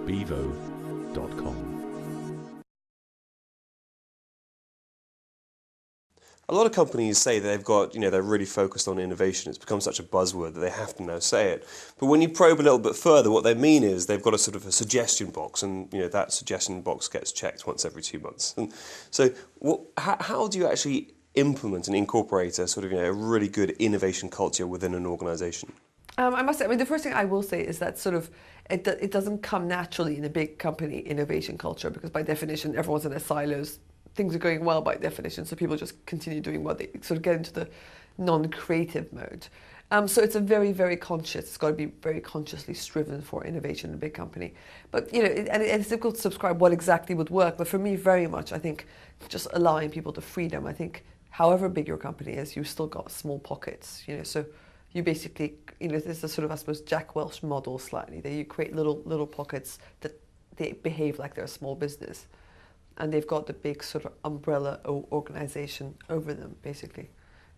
bevo.com. A lot of companies say that they've got, they're really focused on innovation. It's become such a buzzword that they have to now say it. But when you probe a little bit further, what they mean is they've got a sort of a suggestion box, and that suggestion box gets checked once every 2 months. And so, how do you actually implement and incorporate a sort of a really good innovation culture within an organisation? I must say, the first thing I will say is that sort of it doesn't come naturally in a big company innovation culture, because by definition everyone's in their silos. Things are going well by definition, so people just continue doing what they sort of get into the non-creative mode. So it's a very, very conscious. It's got to be very consciously striven for innovation in a big company. But and it's difficult to subscribe what exactly would work. But for me, very much, I think just allowing people the freedom. I think however big your company is, you've still got small pockets. So you basically, there's a sort of, I suppose, Jack Welch model slightly. That you create little pockets that they behave like they're a small business. And they've got the big sort of umbrella organization over them, basically.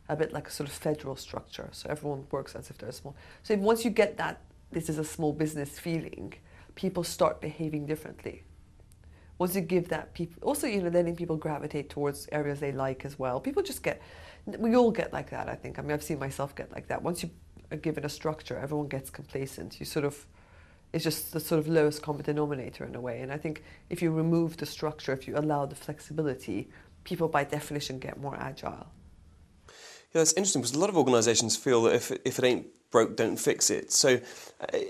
A bit like a sort of federal structure. So everyone works as if they're small. So once you get that, this is a small business feeling, people start behaving differently. Once you give that people, also, letting people gravitate towards areas they like as well. People just we all get like that, I think. I've seen myself get like that. Once you are given a structure, everyone gets complacent. It's just the sort of lowest common denominator in a way. And I think if you remove the structure, if you allow the flexibility, people by definition get more agile. Yeah, that's interesting, because a lot of organisations feel that if it ain't broke, don't fix it. So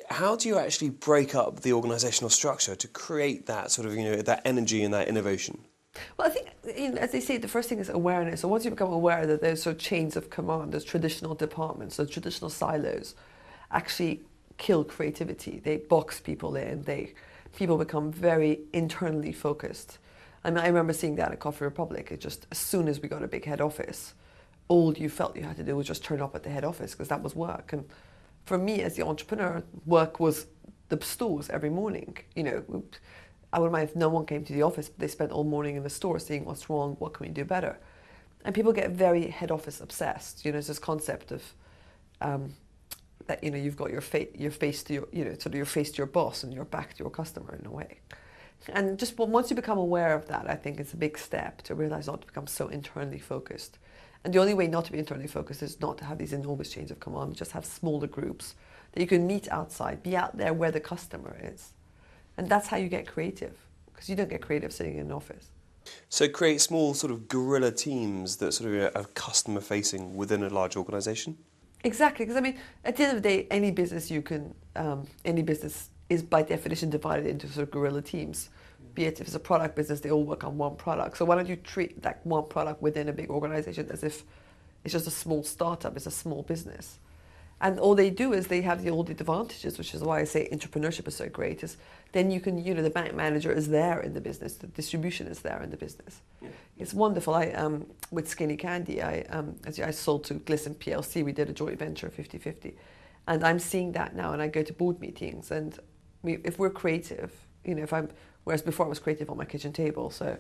how do you actually break up the organisational structure to create that sort of, that energy and that innovation? Well, I think, as they say, the first thing is awareness. So once you become aware that there's sort of chains of command, there's traditional departments, so traditional silos, actually kill creativity. They box people in. People become very internally focused. I remember seeing that at Coffee Republic. It just, as soon as we got a big head office, all you felt you had to do was just turn up at the head office, because that was work. And for me as the entrepreneur, work was the stores every morning. I wouldn't mind if no one came to the office, but they spent all morning in the store seeing what's wrong, what can we do better. And people get very head office obsessed. There's this concept of that you've got your face to your face to your boss and your back to your customer in a way. And just once you become aware of that, I think it's a big step to realize not to become so internally focused. And the only way not to be internally focused is not to have these enormous chains of command. Just have smaller groups that you can meet outside, be out there where the customer is. And that's how you get creative, because you don't get creative sitting in an office. So create small sort of guerrilla teams that sort of are customer facing within a large organisation? Exactly, because at the end of the day, any business is by definition divided into sort of guerrilla teams. Be it if it's a product business, they all work on one product. So why don't you treat that one product within a big organization as if it's just a small startup, it's a small business. And all they do is they have all the advantages, which is why I say entrepreneurship is so great, is then you can, the bank manager is there in the business, the distribution is there in the business. Yeah. It's wonderful. With Skinny Candy, I sold to Glisten PLC, we did a joint venture 50-50. And I'm seeing that now, and I go to board meetings, and if we're creative, whereas before I was creative on my kitchen table, so,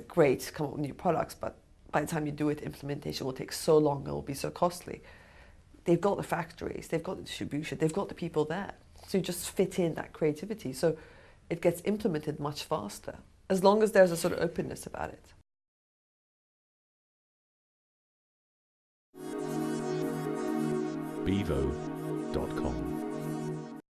great, come up with new products, but by the time you do it, implementation will take so long, it will be so costly. They've got the factories, they've got the distribution, they've got the people there. So you just fit in that creativity. So it gets implemented much faster, as long as there's a sort of openness about it. bevo.com